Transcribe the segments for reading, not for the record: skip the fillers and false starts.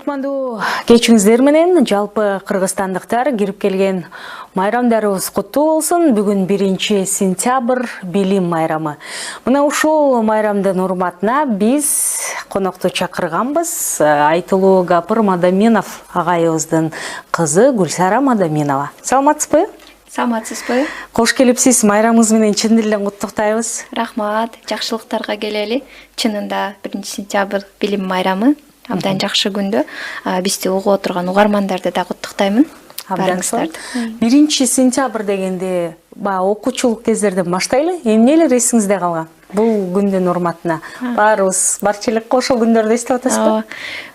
Кутмандуу кечиңиздер менен жалпы кыргызстандыктар кирип келген майрамдарыбыз куттуу болсун. Бүгүн 1 сентябрь билим майрамы. Мына ушул майрамдын урматына биз конокту чакырганбыз. Айтылуу Гапыр Мадаминов агайыбыздын кызы Гүлсара Мадаминова. Саламатсызбы? Саламатсызбы? Кош келипсиз, майрамыңыз менен чын элден куттуктайбыз. Рахмат, жакшылыктарга келели. Чынында 1 сентябрь билим майрамы. Абдан жакшы күндө. Бизди угуп отурган угармандарды да куттуктаймын. Барыңыздарды. 1 сентябрь дегенде окуучулук кездерден баштайлы. Эмнелер эсиңизде калган? Бул күндүн урматына барыбыз барчылыкка ошол күндөрдү эстеп атасызбы?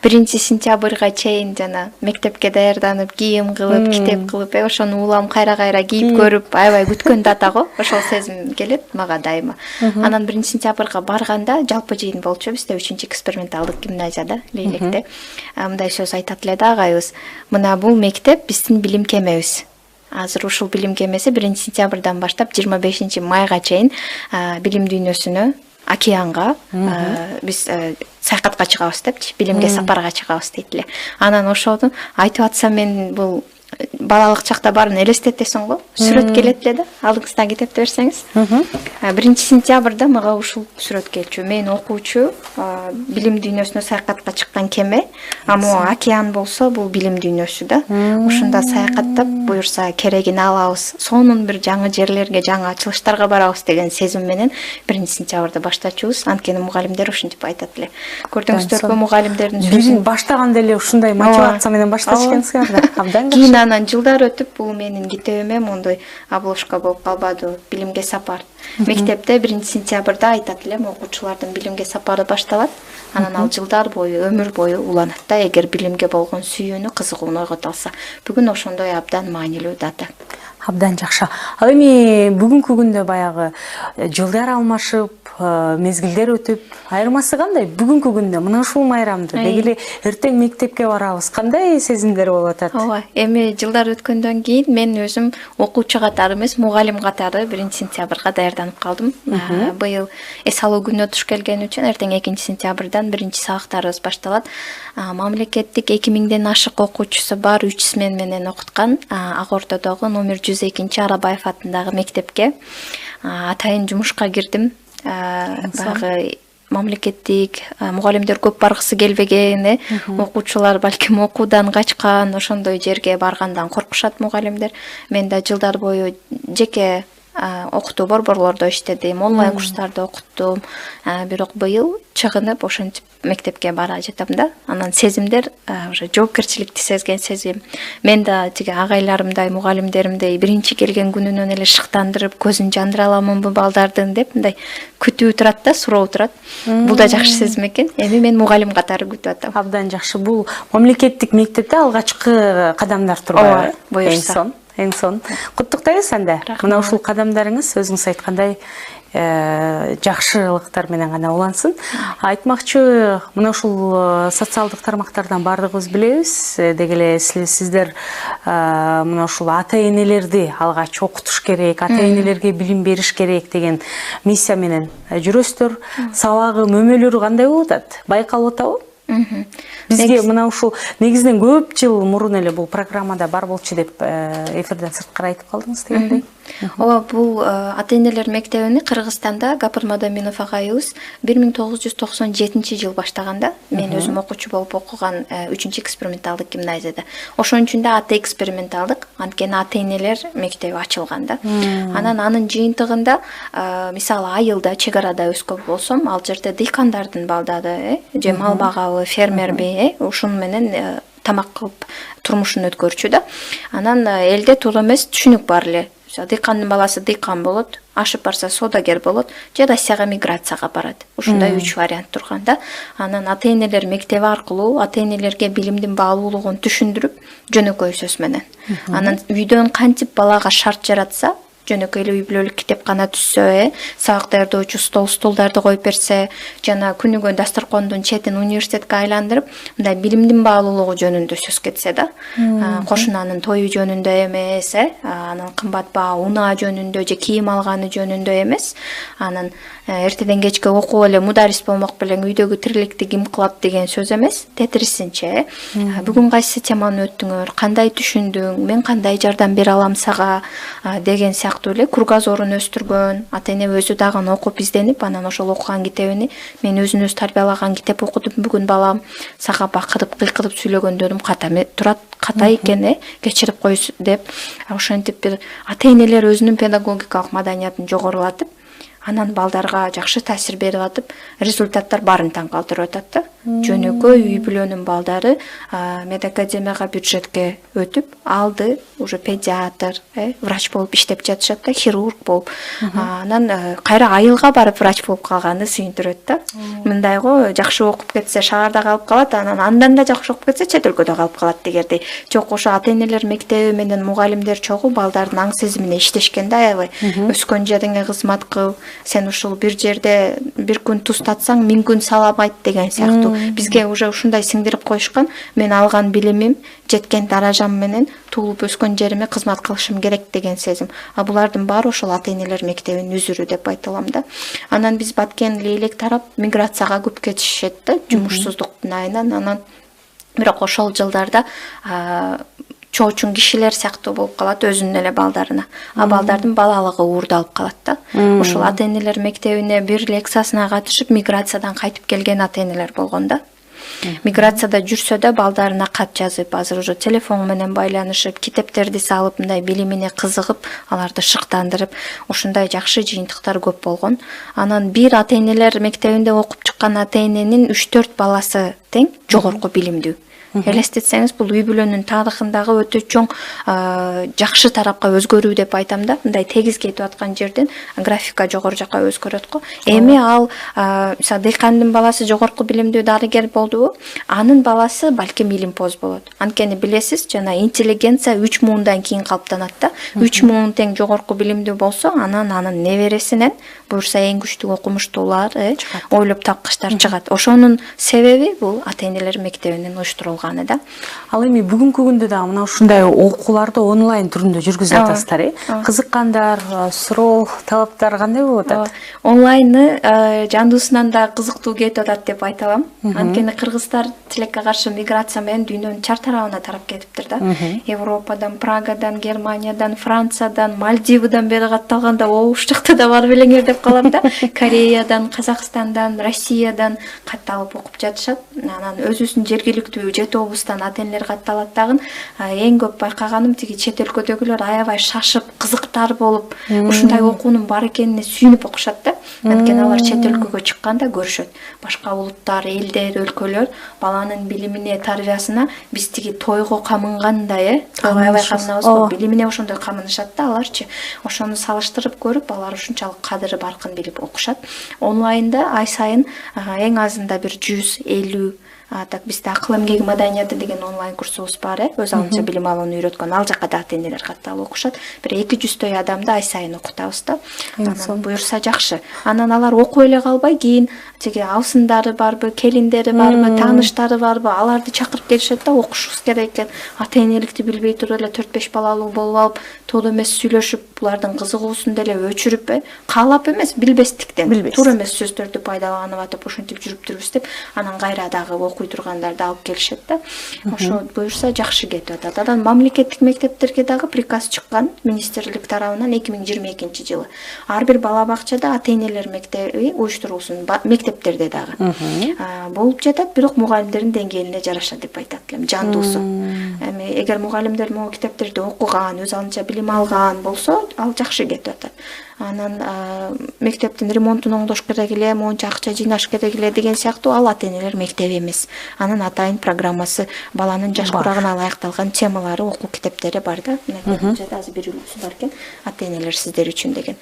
1 сентябрга чейин жана мектепке даярданып, кийим кылып, китеп кылып, ошону улам кайра кийип көрүп, аябай күткөн дата го. Ошол сезим келет мага дайыма. Анан 1 сентябрга барганда жалпы жыйын болчу бизде 3 эксперименталдык гимназияда, Лейлекте. Мындай сөз айтат эле да агайыбыз. Мына бул мектеп биздин билим кемебиз. Азыр ушул билим кемеси 1 сентябрдан баштап 25 майга чейин билим дүйнөсүнө, океанга биз саякатка чыгабыз депчи, билимге сапарга чыгабыз дейт эле. Анан ошону айтып атсам мен бул балалык чакта баарын элестетесиң го. Сүрөт келет эле да. Алдыңыздан китепти берсеңиз. 1 сентябрда мага ушул сүрөт келчү. Мен окуучу, билим дүйнөсүнө саякатка чыккан кеме, могу океан болсо бул билим дүйнөсү да. Ушунда саякаттап, буюрса керегин алабыз. Сонун бир жаңы жерлерге, жаңы ачылыштарга барабыз деген сезим менен 1 сентябрда баштачубуз. Анткени мугалимдер ушинтип айтат эле. Көрдүңүздөрбү мугалимдердин сөзүн? Баштаганда эле ушундай мотивация менен башташ экенсиңер да. Абдан жакшы. Анан жылдар өтүп, бул менин китебиме мондой обложка болуп калбады. Билимге сапар. Мектепте 1 сентябрда айтат эле, окуучулардын билимге сапары башталат. Анан ал жылдар бою, өмүр бою уланат да, эгер билимге болгон сүйүүнү, кызыгууну ойгото алса. Бүгүн ошондой абдан маанилүү дата. Абдан жакшы. Ал эми бүгүнкү күндө баягы жылдар алмашып, мезгилдер өтүп, айырмасы кандай? Бүгүнкү күндө мына ушул майрамды деги эле эртең мектепке барабыз. Кандай сезимдер болуп атат? Ооба, эми жылдар өткөндөн кийин мен өзүм окуучу катары эмес, мугалим катары 1 сентябрга даярданып калдым. Быйыл эс алуу күнүнө туш келгени үчүн эртең 2 сентябрдан 1 сабактарыбыз башталат. Мамлекеттик 2000ден ашык окуучусу бар 3 смен менен окуткан Ак Ортодогу номер 102 Арабаев атындагы мектепке атайын жумушка кирдим. Багы мамлекеттик мугалимдер көп баргысы келбеген, окуучулар балким окуудан качкан, ошондой жерге баргандан коркушат мугалимдер. Мен да жылдар бою жеке окутуу борборлордо иштедим, онлайн курстарда окуттум. Бирок быйыл чыгынып ошентип мектепке бара жатам да. Анан сезимдер уже жоопкерчиликти сезген сезим. Мен да тиги агайларымдай, мугалимдеримдей биринчи келген күнүнөн эле шыктандырып, көзүн жандыра аламын бу балдардын деп мындай күтүү турат да, суроо турат. Бул да жакшы сезим экен. Эми мен мугалим катары күтүп атам. Абдан жакшы. Бул мамлекеттик мектепте алгачкы кадамдар турбайбы? Буюрса. Эң сон. Куттуктайбыз анда. Мына ушул кадамдарыңыз өзүңүз айткандай жакшылыктар менен гана улансын. Айтмакчы, мына ушул социалдык тармактардан бардыгыбыз билебиз. Деги эле сиздер мына ушул ата-энелерди алгач окутуш керек, ата-энелерге билим бериш керек деген миссия менен жүрөсүздөр. Сабагы, мөмөлөрү кандай болуп атат? Байкалып атабы? Бизге мына ушул негизинен көп жыл мурун эле бул программада бар болчу деп эфирден сырткары айтып калдыңыз дегендей. Ооба, бул ата-энелер мектебини Кыргызстанда Гапыр Мадаминов агайыбыз 1997 жыл баштаганда, мен өзүм окуучу болуп окуган 3 эксперименталдык гимназияда. Ошон үчүн да ата эксперименталдык, анткени ата-энелер мектеби ачылган да. Анан анын жыйынтыгында, мисалы айылда, чек арада өскөн болсом, ал жерде дыйкандардын балдары, же мал багабы, фермерби, ушун менен тамак кылып турмушун өткөрчү да. Анан элде туура эмес түшүнүк бар эле. Дыйкандын баласы дыйкан болот, ашып барса содагер болот, же Россияга миграцияга барат. Ушундай 3 вариант турган да. Анан ата-энелер мектеби аркылуу ата-энелерге билимдин баалуулугун түшүндүрүп, жөнөкөй сөз менен. Анан үйдөн кантип балага шарт жаратса, жөнөкөй эле үй бүлөлүк китепкана түзсө, сабак даярдоочу столдарды коюп берсе, жана күнүгө дасторкондун четин университетке айландырып, мындай билимдин баалуулугу жөнүндө сөз кетсе да, кошунанын тою жөнүндө эмес, анан кымбат баа унаа жөнүндө же кийим алганы жөнүндө эмес, анан эртеден кечке окуп эле мударис болмок белең үйдөгү тириликти ким кылат деген сөз эмес, тетрисинче бүгүн кайсы теманы өттүңөр, кандай түшүндүң, мен кандай жардам бере алам сага деген сыяктуу эле кругозорун өстүргөн, ата-эне өзү дагы окуп изденип, анан ошол окуган китебини мен өзүнүз тарбиялаган китеп окудум бүгүн балам, сага бакырып кыйкырып сүйлөгөндөрүм ката экен, кечирип кой деп, ошентип бир ата-энелер өзүнүн педагогикалык маданиятын жогорулатып, анан балдарга жакшы таасир берип атып, результаттар баарын таң калтырып атат да. Жөнөкөй үй бүлөнүн балдары медакадемияга бюджетке өтүп алды, уже педиатр, врач болуп иштеп жатышат да, хирург болуп. Анан кайра айылга барып врач болуп калганы сүйүндүрөт да. Мындайго жакшы окуп кетсе шаарда калып калат, андан да жакшы окуп кетсе чет өлкөдө калып калат дегендей. Жок, ошо ата-энелер мектеби менен мугалимдер чогуу балдардын аң сезимине иштешкен да, аябай. Өскөн жериңе кызмат кыл, сен ушул бир жерде бир күн туз татсаң 1000 күн салабайт деген сыяктуу. Бизге уже ушундай сиңдирип коюшкан, мен алган билимим, жеткен даражам менен туулуп өскөн жериме кызмат кылышым керек деген сезим. Булардын баары ошол ата-энелер мектебинин үзүрү деп айта алам да. Анан биз Баткен Лейлек тарап миграцияга көп кетишет да, жумушсуздуктун айынан. Анан бирок ошол жылдарда чоочун кишилер сыяктуу болуп калат өзүнүн эле балдарына. Балдардын балалыгы уурдалып калат да. Ошол ата-энелер мектебине бир лекциясына катышып миграциядан кайтып келген ата-энелер болгон да. Миграцияда жүрсө да балдарына кат жазып, азыр уже телефон менен байланышып, китептерди салып, мындай билимине кызыгып, аларды шыктандырып, ушундай жакшы жыйынтыктар көп болгон. Анан бир ата-энелер мектебинде окуп чыккан ата-эненин 3-4 баласы тең жогорку билимдүү. Элестетсеңиз, бул үй бүлөнүн тарыхындагы өтө чоң жакшы тарапка өзгөрүү деп айтам да. Мындай тегиз кетип аткан жерден графика жогору жака өзгөрөт го. Эми ал мисалы дыйкандын баласы жогорку билимдүү дарыгер болдубу, анын баласы балким илимпоз болот. Анткени билесиз, жана интеллигенция 3 муундан кийин калыптанат да. 3 муун тең жогорку билимдүү болсо, анан анын небересинен буюрса эң күчтүү окумуштуулар, ойлоп тапкычтар чыгат. Ошонун себеби бул ата-энелер мектебинин уюштурулганы да. Ал эми бүгүнкү күндө да мына ушундай окууларды онлайн түрүндө жүргүзүп атасыздар, кызыккандар, суроо, талаптар кандай болуп атат? Онлайны жандуусунан да кызыктуу кетип атат деп айта алам. Анткени кыргыздар тилекке каршы миграция менен дүйнөнүн чар тарабына тарап кетиптир да. Европадан, Прагадан, Германиядан, Франциядан, Мальдивадан бери катталганда, ушул жакта да бар белеңер деп калам да. Кореядан, Казакстандан, Россиядан катталып окуп жатышат. Анан өзүбүздүн жергиликтүү 7 облустан ата-энелер катталат дагы. Эң көп байкаганым тиги чет өлкөдөгүлөр аябай шашып, кызыктар болуп, ушундай окуунун бар экенине сүйүнүп окушат да. Анткени алар чет өлкөгө чыкканда көрүшөт. Башка улуттар, элдер, өлкөлөр баланын билимине, тарбиясына биз тиги тойго камынгандай, аябай камынабыз, билимине ошондой камынышат да аларчы. Ошону салыштырып көрүп, алар ушунчалык кадыры баркын билип окушат. Онлайнда ай сайын эң азында бир 150 так бизде акыл эмгеги маданияты деген онлайн курсубуз бар, өз алынча билим алууну үйрөткөн. Ал жакка да ата-энелер катталып окушат. Бир 200 адамды ай сайын окутабыз да. Анан буюрса жакшы. Анан алар окуп эле калбай, кийин тиги абысындары барбы, келиндери барбы, тааныштары барбы, аларды чакырып келишет да, окушубуз керек экен. Ата-энеликти билбей туруп эле 4-5 балалуу болуп алып, туура эмес сүйлөшүп, булардын кызыгуусун деле өчүрүп, каалап эмес, билбестиктен, туура эмес сөздөрдү пайдаланып атып, ушинтип жүрүптүрбүз деп, анан кайра дагы окуй тургандарды алып келишет да. Ошо буюрса жакшы кетип атат. Анан мамлекеттик мектептерге дагы приказ чыккан министрлик тарабынан 2022-жылы. Ар бир бала бакчада ата-энелер мектеби уюштурулсун, мектептерде дагы. Болуп жатат, бирок мугалимдердин деңгээлине жараша деп айтат элем, жандуусу. Эми эгер мугалимдер могу китептерди окуган, өз алынча билим алган болсо, ал жакшы кетип атат. Анан мектептин ремонтун оңдош керек эле, монча акча жыйнаш керек эле деген сыяктуу, ал ата-энелер мектеби эмес. Анын атайын программасы, баланын жаш курагына ылайыкталган темалары, окуу китептери бар да. Азыр бир үлгүсү бар экен, ата-энелер сиздер үчүн деген.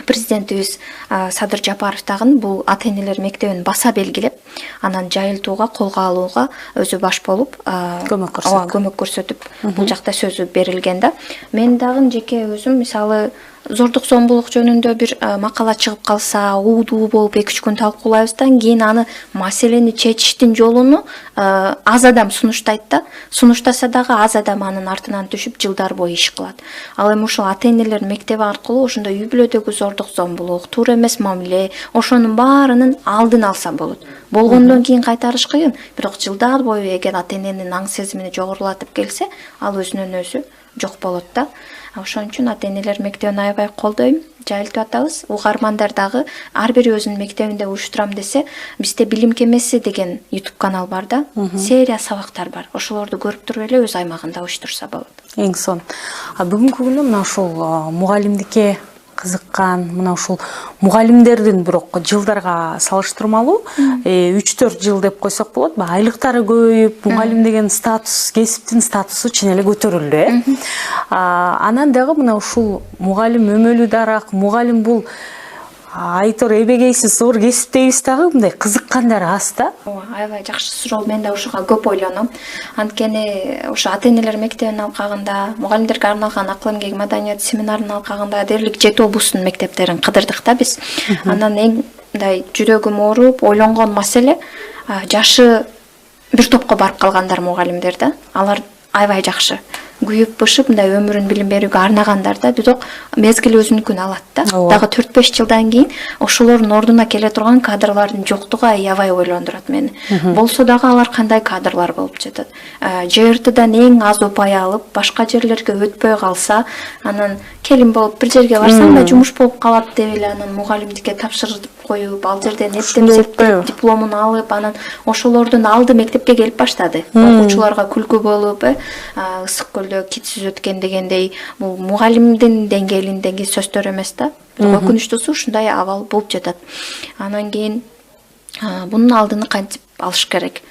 Президентибиз Садыр Жапаров дагы бул ата-энелер мектебин баса белгилеп, анан жайылтууга, колго алууга өзү баш болуп, көмөк көрсөтүп, бул жакта сөзү берилген да. Мен дагы жеке өзүм мисалы зордук зомбулук жөнүндө бир макала чыгып калса, уудуу болуп 2-3 күн талкуулайбыздан кийин аны маселени чечиштин жолуну аз адам сунуштайт да. Сунуштаса дагы аз адам анын артынан түшүп жылдар бою иш кылат. Ал эми ушул ата-энелер мектеби аркылуу ошондой үй бүлөдөгү зордук зомбулук, туура эмес мамиле, ошонун баарынын алдын алса болот. Болгондон кийин кайтарыш кыйын, бирок жылдар бою эгер ата-эненин аң сезимини жогорулатып келсе, ал өзүнөн өзү жок болот да. Ошон үчүн ата-энелер мектебин аябай колдойм, жайылтып атабыз. Угармандар дагы ар бири өзүнүн мектебинде уюштурам десе, бизде Билим кемеси деген YouTube канал бар да. Серия сабактар бар. Ошолорду көрүп туруп эле өз аймагында уюштурса болот. Эң сон. Бүгүнкү күндө мына ушул мугалимдикке кызыккан, мына ушул мугалимдердин бирок жылдарга салыштырмалуу 3-4 жыл деп койсок болот. Айлыктары көбөйүп, мугалим деген статус, кесиптин статусу чын эле көтөрүлдү. Анан дагы мына ушул мугалим өмөлүү дарак, мугалим бул айтор эбегейсиз зор кесип дейбиз дагы, мындай кызыккандар аз да. Аябай жакшы суроо. Мен да ушуга көп ойлоном. Анткени ошо ата-энелер мектебинин алкагында, мугалимдерге арналган акыл эмгек маданият семинарынын алкагында дээрлик 7 облустун мектептерин кыдырдык да биз. Анан эң мындай жүрөгүм ооруп ойлонгон маселе жашы бир топко барып калгандар мугалимдер да. Алар аябай жакшы күйүп бышып мындай өмүрүн билим берүүгө арнагандар да, бирок мезгили өзүнүкүн алат да. Дагы 4-5 жылдан кийин ошолордун ордуна келе турган кадрлардын жоктугу аябай ойлондурат мени. Болсо дагы алар кандай кадрлар болуп жатат. ЖРТдан эң аз упай алып, башка жерлерге өтпөй калса, анан келин болуп бир жерге барсаң да жумуш болуп калат деп эле анан мугалимдикке тапшырып коюп, ал жерден эптеп дипломун алып, анан ошолордун алды мектепке келип баштады. Окуучуларга күлкү болуп, ысык көлдө китсиз өткөн дегендей, бул мугалимдин деңгээлиндеги сөздөр эмес да. Бирок өкүнүчтүүсү ушундай абал болуп жатат. Анан кийин бунун алдын кантип алыш керек?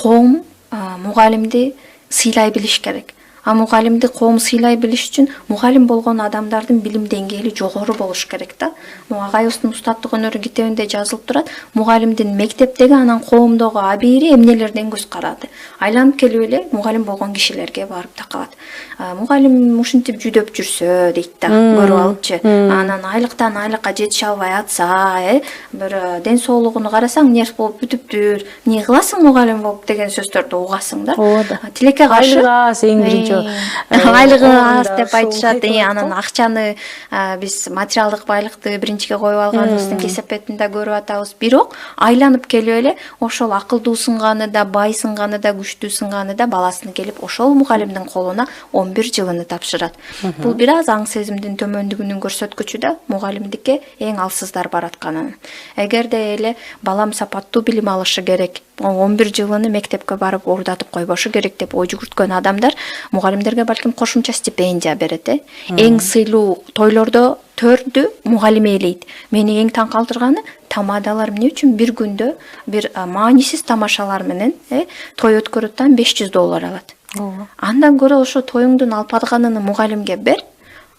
Коом мугалимди сыйлай билиш керек. Мугалимди коом сыйлай билиш үчүн мугалим болгон адамдардын билим деңгээли жогору болуш керек да. Агайыбыздын устаттык өнөрү китебинде жазылып турат. Мугалимдин мектептеги анан коомдогу абийири эмнелерден көз карады. Айланып келип эле мугалим болгон кишилерге барып такалат. Мугалим ушинтип жүдөп жүрсө дейт да, көрүп алыпчы. Анан айлыктан айлыкка жетише албай атса, бир ден соолугуну карасаң нерв болуп бүтүптүр. Эмне кыласың мугалим болуп деген сөздөрдү угасың да. Тилекке каршы эң биринчи айлыгы аз деп айтышат. Анан акчаны биз материалдык байлыкты биринчиге коюп алганыбыздын кесепетинде көрүп атабыз. Бирок айланып келип эле ошол акылдуу сынганы да, бай сынганы да, күчтүү сынганы да баласын келип ошол мугалимдин колуна 11 жылыны тапшырат. Бул бир аз аң сезимдин төмөндүгүнүн көрсөткүчү да, мугалимдикке эң алсыздар баратканын. Эгерде эле балам сапаттуу билим алышы керек, 11 жылыны мектепке барып ордатып койбошу керек деп ой жүгүрткөн адамдар мугалимдерге балким кошумча стипендия берет. Эң сыйлуу тойлордо 4-дү мугалим ээлейт. Мени эң таң калтырганы тамадалар эмне үчүн бир күндө бир маанисиз тамашалар менен той өткөрөттөн $500 алат. Андан көрө ошо тоюңдун алпадганын мугалимге бер.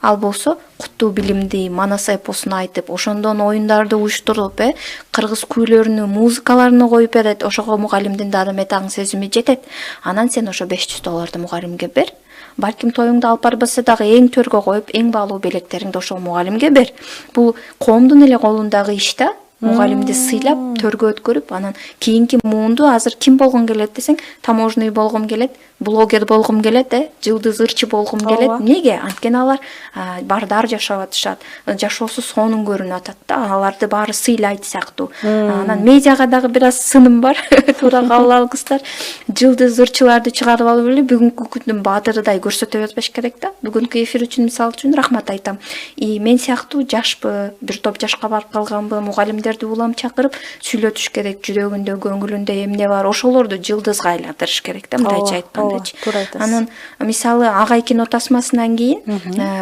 Ал болсо куттуу билимди, манас эпосун айтып, ошондон оюндарды уюштуруп, кыргыз күүлөрүнүн музыкаларын коюп берет. Ошого мугалимдин да адамет аң сезими жетет. Анан сен ошо $500 мугалимге бер. Балким тоюңду алып барбаса дагы эң төргө коюп, эң баалуу белектериңди ошол мугалимге бер. Бул коомдун эле колундагы иш да. Мугалимди сыйлап, төргө өткөрүп, анан кийинки муунду азыр ким болгон келет десең, таможный болгом келет, блогер болгом келет, жылдыз ырчы болгом келет. Эмнеге? Анткени алар бардар жашап атышат. Жашоосу сонун көрүнүп атат да. Аларды баары сыйлайт сыяктуу. Анан медиага дагы бир аз сыным бар. Туура кабыл алгыстар. Жылдыз ырчыларды чыгарып алып эле бүгүнкү күндүн баатырыдай көрсөтө бербеш керек да. Бүгүнкү эфир үчүн мисал үчүн рахмат айтам. Мен сыяктуу жашпы, бир топ жашка барып калганбы, мугалимдерди улам чакырып сүйлөтүш керек. Жүрөгүндө, көңүлүндө эмне бар, ошолорду жылдызга айландырыш керек да, мындайча айтканда. Анан мисалы Агай кино тасмасынан кийин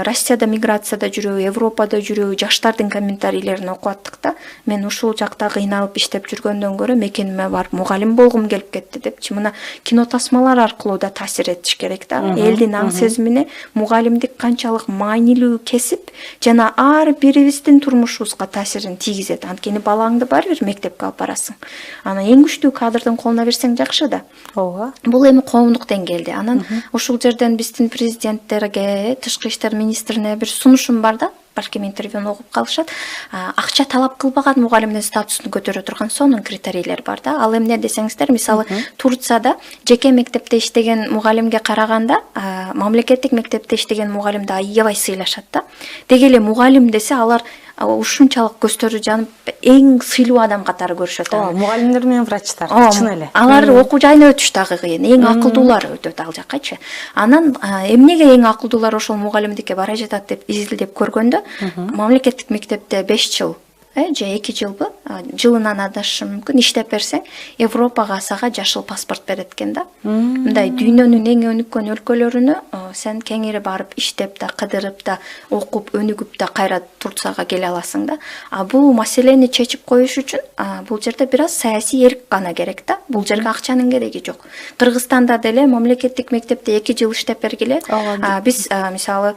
Россияда миграцияда жүрүү, Европада жүрүү жаштардын комментарийлерин окуп аттык да. Мен ушул жакта кыйналып иштеп жүргөндөн көрө мекениме барып мугалим болгум келип кетти депчи. Мына кино тасмалар аркылуу да таасир этиш керек да. Элдин аң сезимине мугалимдик канчалык маанилүү кесип жана ар бирибиздин турмушубузга таасирин тийгизет. Анткени балаңды баары бир мектепке алып барасың. Анан эң күчтүү кадрдын колуна берсең жакшы да. Бул эми коомдук деңгээлде. Анан ушул жерден биздин президенттерге, тышкы иштер министрине бир сунушум бар да. балким интервьюну угуп калышат. Акча талап кылбаган мугалимдин статусун көтөрө турган сонун критерийлер бар да. Ал эмне десеңиздер, мисалы Турцияда жеке мектепте иштеген мугалимге караганда мамлекеттик мектепте иштеген мугалимди аябай сыйлашат да. Деги эле мугалим десе алар ушунчалык көздөрү жанып эң сыйлуу адам катары көрүшөт. Мугалимдер менен врачтар чын эле. Алар окуу жайына өтүш дагы кыйын. Эң акылдуулар өтөт ал жаккачы. Анан эмнеге эң акылдуулар ошол мугалимдикке бара жатат деп изилдеп көргөндө, мамлекеттик мектепте 5 жыл же 2 жылбы, жылынан адашым мүмкүн иштеп берсең, Европага сага жашыл паспорт берет экен да. Мындай дүйнөнүн эң өнүккөн өлкөлөрүнө сен кеңири барып иштеп да, кыдырып да, окуп, өнүгүп да кайра Турцияга келе аласың да. Бул маселени чечип коюш үчүн бул жерде бир аз саясий эрк гана керек да. Бул жерге акчанын кереги жок. Кыргызстанда деле мамлекеттик мектепте 2 жыл иштеп бергиле. Биз мисалы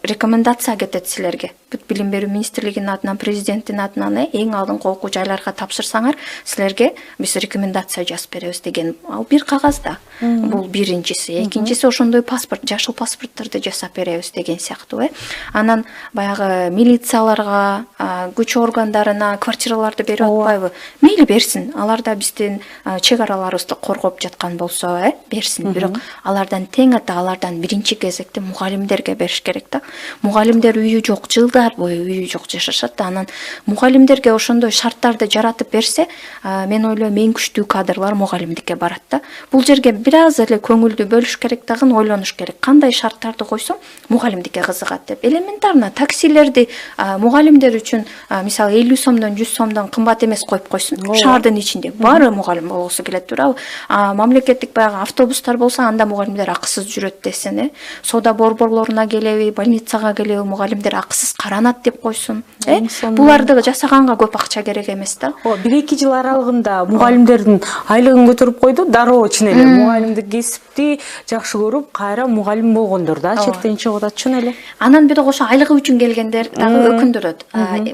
рекомендация кетет силерге. Билим берүү министрлигинин атынан, президенттин атынан эң алдыңкы окуу жайларга тапшырсаңар, силерге биз рекомендация жазып беребиз деген. Ал бир кагазда. Бул биринчиси. Экинчиси ошондой паспорт, жашыл паспорттарды жасап беребиз деген сыяктуу. Анан баягы милицияларга, күч органдарына квартираларды берип атпайбы? Мейли берсин. Алар да биздин чек араларыбызды коргоп жаткан болсо, берсин. Бирок алардан тең ата, алардан биринчи кезекте мугалимдерге бериш керек да. Мугалимдер үйү жок, жылдар бою үйү жок жашашат да. Анан мугалимдерге ошондой шарттарды жаратып берсе, мен ойлойм эң күчтүү кадрлар мугалимдикке барат да. Бул жерге бир аз эле көңүлдү бөлүш керек дагы, ойлонуш керек. Кандай шарттарды койсом мугалимдикке кызыгат деп. Элементарно таксилерди мугалимдер үчүн мисалы 50 сомдон 100 сомдон кымбат эмес коюп койсун. Шаардын ичинде баары мугалим болгусу келет турабы? Мамлекеттик баягы автобустар болсо анда мугалимдер акысыз жүрөт десен, соода борборлоруна келеби, больницага келеби мугалимдер акысыз каранат деп койсун. Буларды жасаганга көп акча керек эмес да. 1-2 жыл аралыгында мугалимдердин айлыгын көтөрүп койду, дароо чын эле. Мугалимдик кесипти жакшы көрүп, кайра мугалим болгондор да четтен чыгып атат чын эле. Анан бирок ошо айлыгы үчүн келгендер дагы өкүндүрөт.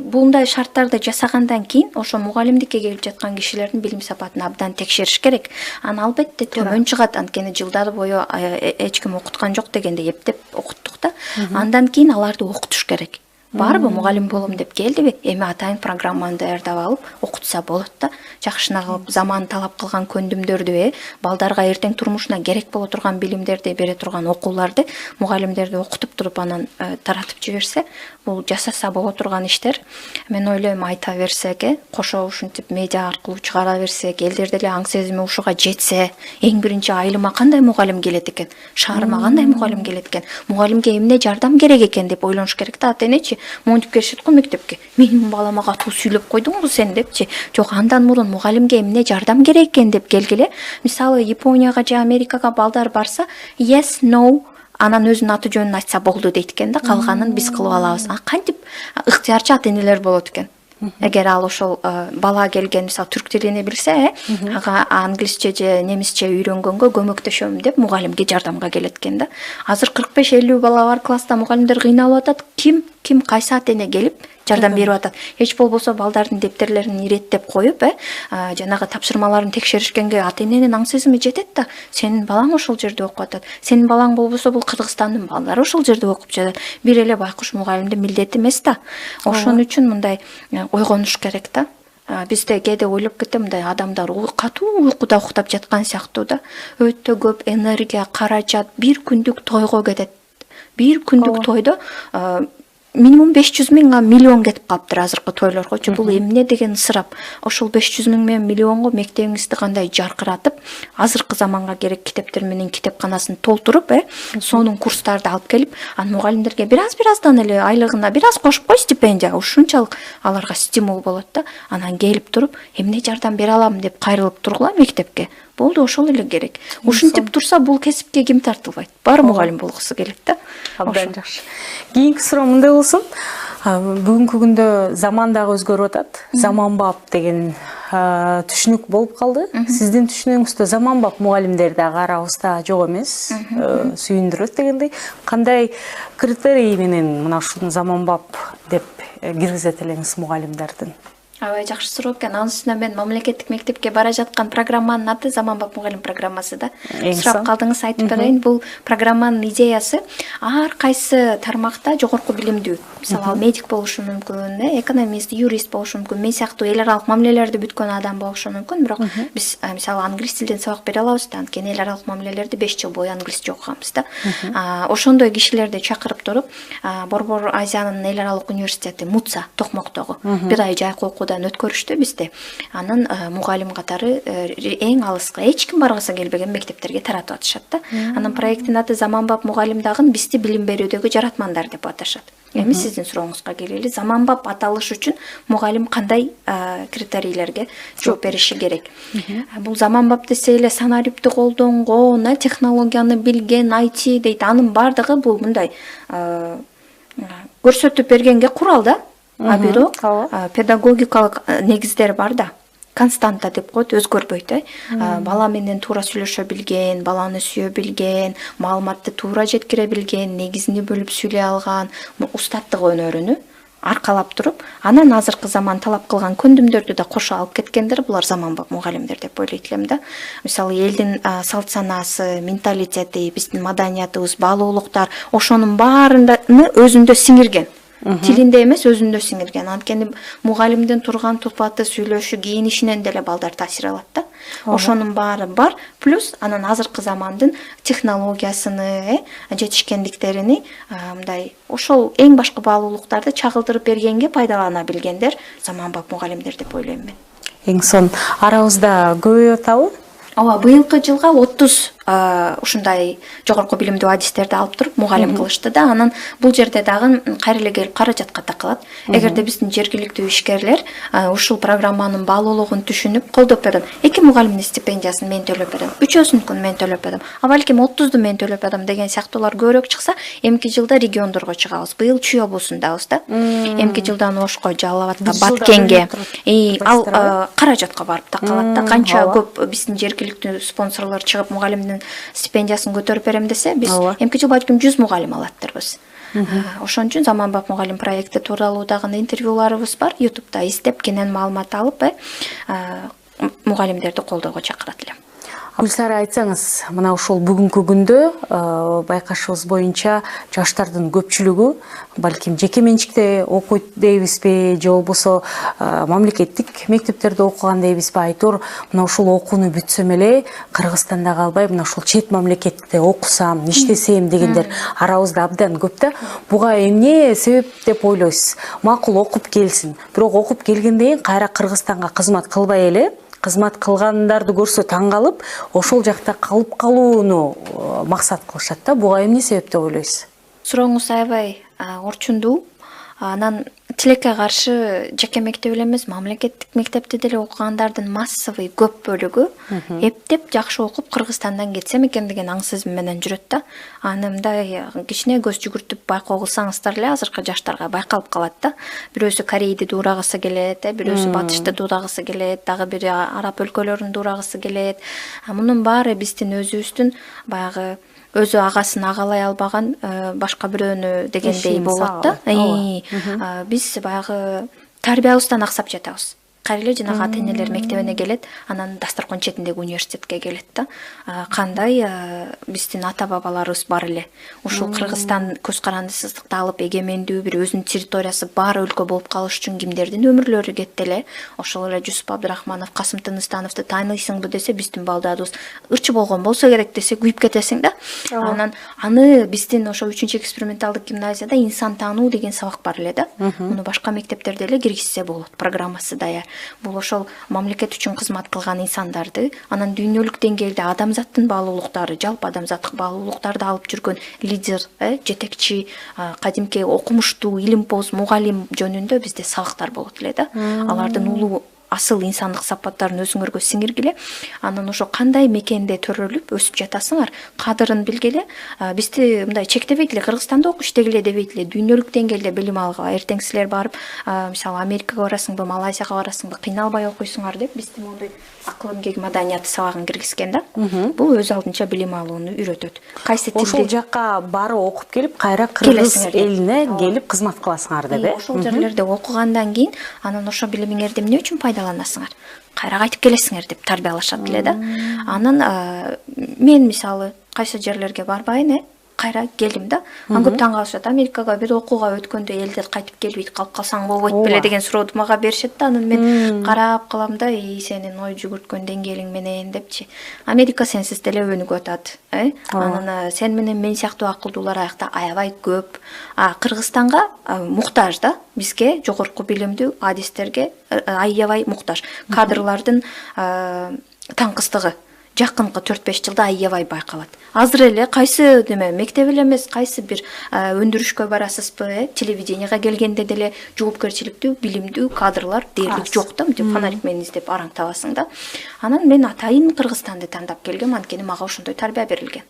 Бундай шарттарды жасагандан кийин ошо мугалимдикке келип жаткан кишилердин билим сапатын абдан текшериш керек. Анан албетте төмөн чыгат, анткени жылдар бою эч ким окуткан жок дегенде эптеп окуттук да. Андан кийин аларды окутуш керек. Барбы мугалим болом деп келдиби? Эми атайын программаны даярдап алып окутса болот да. Жакшына кылып заман талап кылган көндүмдөрдү, балдарга эртең турмушуна керек боло турган билимдерди бере турган окууларды мугалимдерди окутуп туруп анан таратып жиберсе, бул жасаса боло турган иштер. Мен ойлойм айта берсек, кошо ушинтип медиа аркылуу чыгара берсек, элдерде эле аң сезими ушуга жетсе, эң биринчи айылыма кандай мугалим келет экен, шаарыма кандай мугалим келет экен, мугалимге эмне жардам керек экен деп ойлонуш керек да. Ата-энечи монтип келишет го мектепке. Менин балама катуу сүйлөп койдуңбу сен депчи. Жок, андан мурун мугалимге эмне жардам керек экен деп келгиле. Мисалы Японияга же Америкага балдар барса, yes, no, анан өзүнүн аты жөнүн айтса болду дейт экен да. Калганын биз кылып алабыз. Кантип ыктыярчы ата-энелер болот экен. Эгер ал ошол бала келген мисалы түрк тилин билсе, ага англисче же немисче үйрөнгөнгө көмөктөшөм деп мугалимге жардамга келет экен да. Азыр 45-50 бала бар класста, мугалимдер кыйналып атат. Ким кайсы ата-эне келип жардам берип атат. Эч болбосо балдардын дептерлерин иреттеп коюп, жанагы тапшырмаларын текшеришкенге ата-эненин аң сезими жетет да. Сенин балаң ошол жерде окуп атат. Сенин балаң болбосо бул Кыргызстандын балдары ошол жерде окуп жатат. Бир эле байкуш мугалимдин милдети эмес да. Ошон үчүн мындай ойгонуш керек да. Бизде кээде ойлоп кетем, мындай адамдар катуу уйкуда уктап жаткан сыяктуу да. Өтө көп энергия, каражат бир күндүк тойго кетет. Бир күндүк тойдо минимум 500 миңга миллион кетип калыптыр азыркы тойлоргочу. Бул эмне деген ысырап. Ошол 500 миң менен миллионго мектебиңизди кандай жаркыратып, азыркы заманга керек китептер менен китепканасын толтуруп, сонун курстарды алып келип, ан мугалимдерге бир аздан эле айлыгына бир аз кошуп кой стипендия, ушунчалык аларга стимул болот да. Анан келип туруп, эмне жардам бере алам деп кайрылып тургула мектепке. Болду, ошол эле керек. Ушинтип турса, бул кесипке ким тартылбайт? Баары мугалим болгусу келет да. Абдан жакшы. Кийинки суроо мындай болсун. Бүгүнкү күндө заман дагы өзгөрүп атат. Заманбап деген түшүнүк болуп калды. Сиздин түшүнүгүңүздө заманбап мугалимдер дагы арабызда жок эмес. Сүйүндүрөт дегендей. Кандай критерий менен мына ушуну заманбап деп киргизет элеңиз мугалимдердин? Аябай жакшы суроо экен. Анын үстүнө мен мамлекеттик мектепке бара жаткан программанын аты Заманбап мугалим программасы да. Сурап калдыңыз, айтып берейин. Бул программанын идеясы ар кайсы тармакта жогорку билимдүү, мисалы ал медик болушу мүмкүн, экономист, юрист болушу мүмкүн, мен сыяктуу эл аралык мамилелерди бүткөн адам болушу мүмкүн, бирок биз мисалы англис тилден сабак бере алабыз да, анткени эл аралык мамилелерди 5 жыл бою англисче окуганбыз да. Ошондой кишилерди чакырып туруп, Борбор Азиянын эл аралык университети МУЦа Токмоктогу бир ай жайкы окуудан өткөрүштү бизди. Анын мугалим катары эң алыска эч ким баргысы келбеген мектептерге таратып атышат да. Анын проекттин аты Заманбап мугалим дагы бизди билим берүүдөгү жаратмандар деп аташат. Эми сиздин сурооңузга келели. Заманбап аталыш үчүн мугалим кандай критерийлерге жооп бериши керек? Бул заманбап десе эле санарипти колдонгон, технологияны билген, IT дейт. Анын бардыгы бул мындай көрсөтүп бергенге курал да. Бирок педагогикалык негиздер бар да. Константа деп коет, өзгөрбөйт. Бала менен туура сүйлөшө билген, баланы сүйө билген, маалыматты туура жеткире билген, негизини бөлүп сүйлөй алган, устаттык өнөрүнү аркалап туруп, анан азыркы заман талап кылган көндүмдөрдү да кошо алып кеткендер булар заманбап мугалимдер деп ойлойт элем да. Мисалы элдин салт санаасы, менталитети, биздин маданиятыбыз, баалуулуктар ошонун баарында өзүндө сиңирген. Тилинде эмес, өзүндө сиңирген. Анткени мугалимдин турган тупаты, сүйлөшү, кийинишинен деле балдар таасир алат да. Ошонун баары бар, плюс анан азыркы замандын технологиясыны, жетишкендиктерини мындай ошол эң башкы баалуулуктарды чагылдырып бергенге пайдалана билгендер заманбап мугалимдер деп ойлойм мен. Эң сон арабызда көбөйүп атабы? Ооба, быйылкы жылга 30 ушундай жогорку билимдүү адистерди алып туруп мугалим кылышты да. Анан бул жерде дагы кайра эле келип каражатка такалат. Эгерде биздин жергиликтүү ишкерлер ушул программанын баалуулугун түшүнүп колдоп берем. 2 мугалимдин стипендиясын мен төлөп берем, 3-өсүнүкүн мен төлөп берем, а балким 30ду мен төлөп берем деген сыяктуулар көбүрөөк чыкса, эмки жылда региондорго чыгабыз. Быйыл Чүй облусундабыз да. Эмки жылдан Ошко, Жалал Абадка, Баткенге. Ал каражатка барып такалат да. Канча көп биздин жергиликтүү спонсорлор чыгып мугалимдин стипендиясын көтөрүп берем десе, биз эмки жыл балким 100 мугалим алаттырбыз. Ошон үчүн Заманбап мугалим проекти тууралуу дагы интервьюларыбыз бар. YouTube'да издеп, кенен маалымат алып, мугалимдерди колдоого чакырат элем. Гүлсара, айтсаңыз, мына ушул бүгүнкү күндө байкашыбыз боюнча жаштардын көпчүлүгү балким жеке менчикте окуйт дейбизби, же болбосо мамлекеттик мектептерде окуган дейбизби, айтор мына ушул окууну бүтсөм эле Кыргызстанда калбай мына ушул чет мамлекетте окусам, иштесем дегендер арабызда абдан көп да. Буга эмне себеп деп ойлойсуз? Макул окуп келсин, бирок окуп келгенден кийин кайра Кыргызстанга кызмат кылбай эле, кызмат кылгандарды көрсө таң калып, ошол жакта калып калууну максат кылышат да. Буга эмне себеп деп ойлойсуз? Сурооңуз аябай орчундуу. Анан тилекке каршы жеке мектеп эле эмес, мамлекеттик мектепте деле окугандардын массовый көп бөлүгү эптеп жакшы окуп Кыргызстандан кетсем экен деген аң сезим менен жүрөт да. Аны мындай кичине көз жүгүртүп байкоо кылсаңыздар эле азыркы жаштарга байкалып калат да. Бирөөсү Корейди дуурагысы келет, бирөөсү Батышты дуурагысы келет, дагы бири араб өлкөлөрүн дуурагысы келет. Мунун баары биздин өзүбүздүн баягы өзү агасын агалай албаган башка бирөөнү дегендей болот да. Биз баягы тарбиябыздан аксап жатабыз. Кайра эле жанагы ата-энелер мектебине келет, анан дасторкон четиндеги университетке келет да. Кандай биздин ата-бабаларыбыз бар эле. Ушул Кыргызстан көз карандысыздыкты алып эгемендүү бир өзүнүн территориясы бар өлкө болуп калыш үчүн кимдердин өмүрлөрү кетти эле. Ошол эле Жусуп Абдрахманов, Касым Тыныстановду тааныйсыңбы десе, биздин балдарыбыз ырчы болгон болсо керек десе күйүп кетесиң да. Анан аны биздин ошо 3-эксперименталдык гимназияда инсан таануу деген сабак бар эле да. Муну башка мектептерде эле киргизсе болот, программасы даяр. Бул ошол мамлекет үчүн кызмат кылган инсандарды, анан дүйнөлүк деңгээлде адамзаттын баалуулуктары, жалпы адамзаттык баалуулуктарды алып жүргөн лидер, жетекчи, кадимки окумуштуу, илимпоз, мугалим жөнүндө бизде сабактар болот эле да. Алардын улуу асыл инсандык сапаттарын өзүңөргө сиңиргиле, анан ошо кандай мекенде төрөлүп өсүп жатасыңар кадырын билгиле. Бизди мындай чектебейт эле, Кыргызстанда окуш дегиле дебейт эле, дүйнөлүк деңгээлде билим алгыла. Эртең силер барып, мисалы Америкага барасыңбы, Малайзияга барасыңбы, кыйналбай окуйсуңар деп бизди моундай акыл эмгек маданияты сабагын киргизген да. Бул өз алдынча билим алууну үйрөтөт. Кайсы тилди ошол жакка барып окуп келип, кайра кыргыз элине келип кызмат кыласыңар деп, ошол жерлерде окугандан кийин анан ошо билимиңерди эмне үчүн пайдаланасыңар? Кайра кайтып келесиңер деп тарбиялашат эле да. Анан мен мисалы кайсы жерлерге барбайын, кайра келдим да. Ан көп таң калышат. Америкага бир окууга өткөндө элдер кайтып келбейт, калып калсаң болбойт беле деген сурооду мага беришет да. Анан мен карап калам да, сенин ой жүгүрткөн деңгээлиң менен депчи. Америка сенсиз деле өнүгүп атат, Анан сен менен мен сыяктуу акылдуулар аякта аябай көп. Кыргызстанга муктаж да. Бизге жогорку билимдүү адистерге аябай муктаж. Кадрлардын таңкыстыгы жакынкы 4-5 жылда аябай байкалат. Азыр эле кайсы мектеп эле эмес, кайсы бир өндүрүшкө барасызбы, телевиденияга келгенде деле жоопкерчиликтүү, билимдүү кадрлар дээрлик жок да, мынтип фонарик менен издеп араң табасың да. Анан мен атайын Кыргызстанды тандап келгем, анткени мага ошондой тарбия берилген.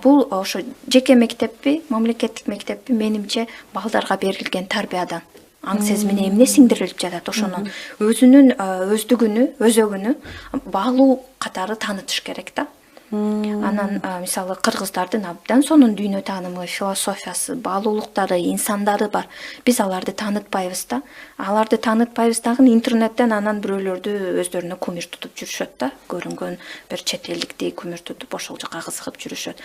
Бул ошо жеке мектеппи, мамлекеттик мектеппи, менимче балдарга берилген тарбиядан аң сезимине эмне сиңдирилип жатат, ошонун өзүнүн өздүгүнү, өзөгүнү баалуу катары таанытыш керек да. Анан мисалы кыргыздардын абдан сонун дүйнө таанымы, философиясы, баалуулуктары, инсандары бар. Биз аларды таанытпайбыз да. Аларды таанытпайбыз дагы интернеттен анан бирөөлөрдү өздөрүнө кумир тутуп жүрүшөт да. Көрүнгөн бир чет элдикти кумир тутуп ошол жака кызыгып жүрүшөт.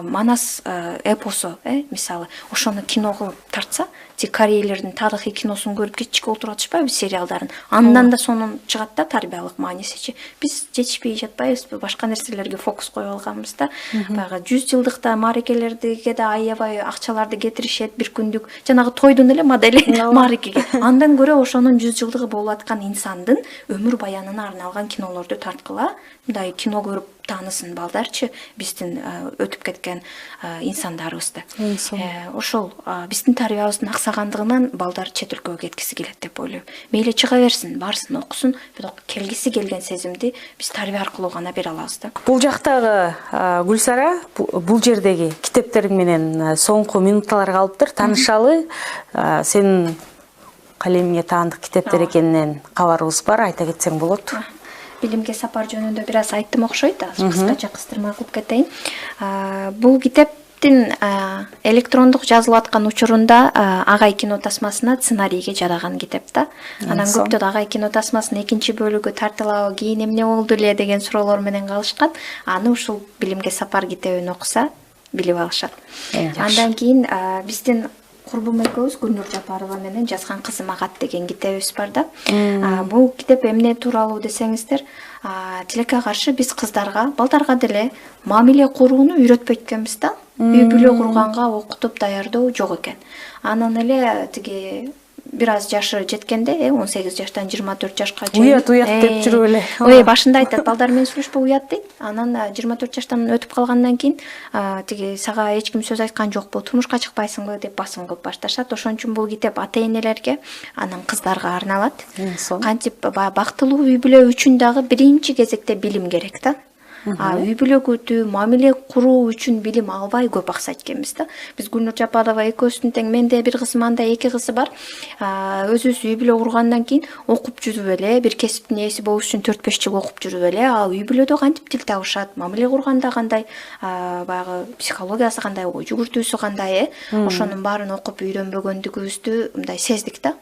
Манас эпосу, мисалы, ошону кино кылып тартса, корейлердин тарыхый киносун көрүп кечке отуруп атышпайбы, сериалдарын. Андан да сонун чыгат да тарбиялык маанисичи. Биз жетишпей жатпайбызбы, башка нерселерге фокус коюп алганбыз да. Баягы 100 жылдыкта маарекелерге да аябай акчаларды кетиришет, бир күндүк жанагы тойдун эле модели маарекеге. Андан көрө ошонун 100 жылдыгы болуп аткан инсандын өмүр баянына арналган кинолорду тарткыла. Мындай кино көрүп таанысын балдарчы биздин өтүп кеткен инсандарыбызды. Ошол биздин тарбиябыздын аксагандыгынан балдар чет өлкөгө кеткиси келет деп ойлойм. Мейли чыга берсин, барсын, окусун, бирок келгиси келген сезимди биз тарбия аркылуу гана бере алабыз да. Бул жактагы Гүлсара, бул жердеги китептериң менен соңку минутталар калыптыр. Таанышалы, сенин калемиңе таандык китептер экенинен кабарыбыз бар, айта кетсең болот. Билимге сапар жөнүндө бир аз айттым окшойт, кыскача кыстырма кылып кетейин. Бул китептин электрондук жазылып аткан учурунда Агай кино тасмасына сценарийге жараган китеп да. Анан көптөр Агай кино тасмасынын экинчи бөлүгү тартылабы, кийин эмне болду эле деген суроолор менен калышкан. Аны ушул Билимге сапар китебин окуса билип алышат. Андан кийин биздин курбум экөөбүз Гүлнур Жапарова менен жазган Кызым агат деген китебибиз бар да. Бул китеп эмне тууралуу десеңиздер, тилекке каршы биз кыздарга, балдарга деле мамиле курууну үйрөтпөйт экенбиз да. Үй бүлө курганга окутуп даярдоо жок экен. Анан эле тиги бир аз жашы жеткенде, 18 жаштан 24 жашка чейин уят деп жүрүп эле. Ой, башында айтат, балдар менен сүйлөшпө уят дейт. Анан 24 жаштан өтүп калгандан кийин тиги сага эч ким сөз айткан жокпу, турмушка чыкпайсыңбы деп басым кылып башташат. Ошон үчүн бул китеп ата-энелерге, анан кыздарга арналат. Кантип бактылуу үй бүлө үчүн дагы биринчи кезекте билим керек да. Үй бүлөгү мамиле куруу үчүн билим албай көп аксайт экенбиз да. Биз Гүлнур Жапарова экөөбүздүн тең, менде бир кызым, анда 2 кызы бар. Өзүбүз үй бүлө кургандан кийин окуп жүрүп эле, бир кесиптин ээси болуш үчүн 4-5 жыл окуп жүрүп эле, ал үй бүлөдө кантип тил табышат, мамиле курганда кандай, баягы психологиясы кандай, ой жүгүртүүсү кандай, ошонун баарын окуп үйрөнбөгөндүгүбүздү мындай сездик да.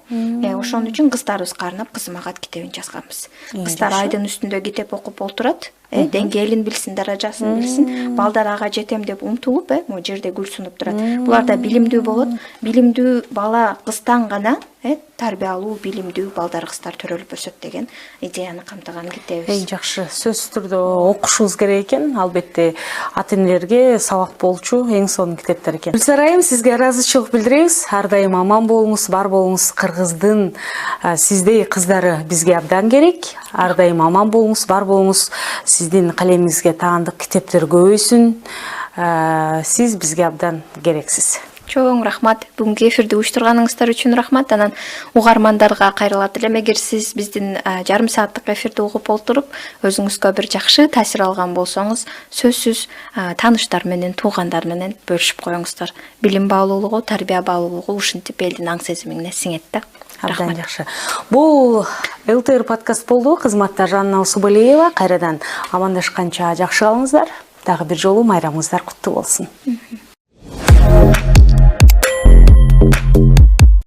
Ошон үчүн кыздарыбызга арнап Кызым агат китебин жазганбыз. Кыздар айдын үстүндө китеп окуп олтурат. Деңгээлин билсин, даражасын билсин, балдар ага жетем деп умтулуп, могу жерде гүл сунуп турат. Буларда билимдүү болот. Билимдүү бала кыздан гана тарбиялуу, билимдүү балдар, кыздар төрөлүп өсөт деген идеяны камтыган китебиз. Эң жакшы, сөзсүз түрдө окушубуз керек экен. Албетте ата-энелерге сабак болчу эң сонун китептер экен. Гүлсара айым, сизге ыраазычылык билдиребиз. Ар дайым аман болуңуз, бар болуңуз. Кыргыздын сиздей кыздары бизге абдан керек. Ар дайым аман болуңуз, бар болуңуз. Сиздин калемиңизге таандык китептер көбөйсүн. Сиз бизге абдан керексиз. Чоң рахмат. Бүгүнкү эфирди уюштурганыңыздар үчүн рахмат. Анан угармандарга кайрылат элем. Эгер сиз биздин жарым сааттык эфирди угуп олтуруп, өзүңүзгө бир жакшы таасир алган болсоңуз, сөзсүз тааныштар менен, туугандар менен бөлүшүп коюңуздар. Билим баалуулугу, тарбия баалуулугу ушинтип элдин аң сезимине сиңет да. Абдан жакшы. Бул ЛТР подкаст болду. Кызматта Жанна Усубалиева. Кайрадан амандашканча жакшы калыңыздар. Дагы бир жолу майрамыңыздар куттуу болсун.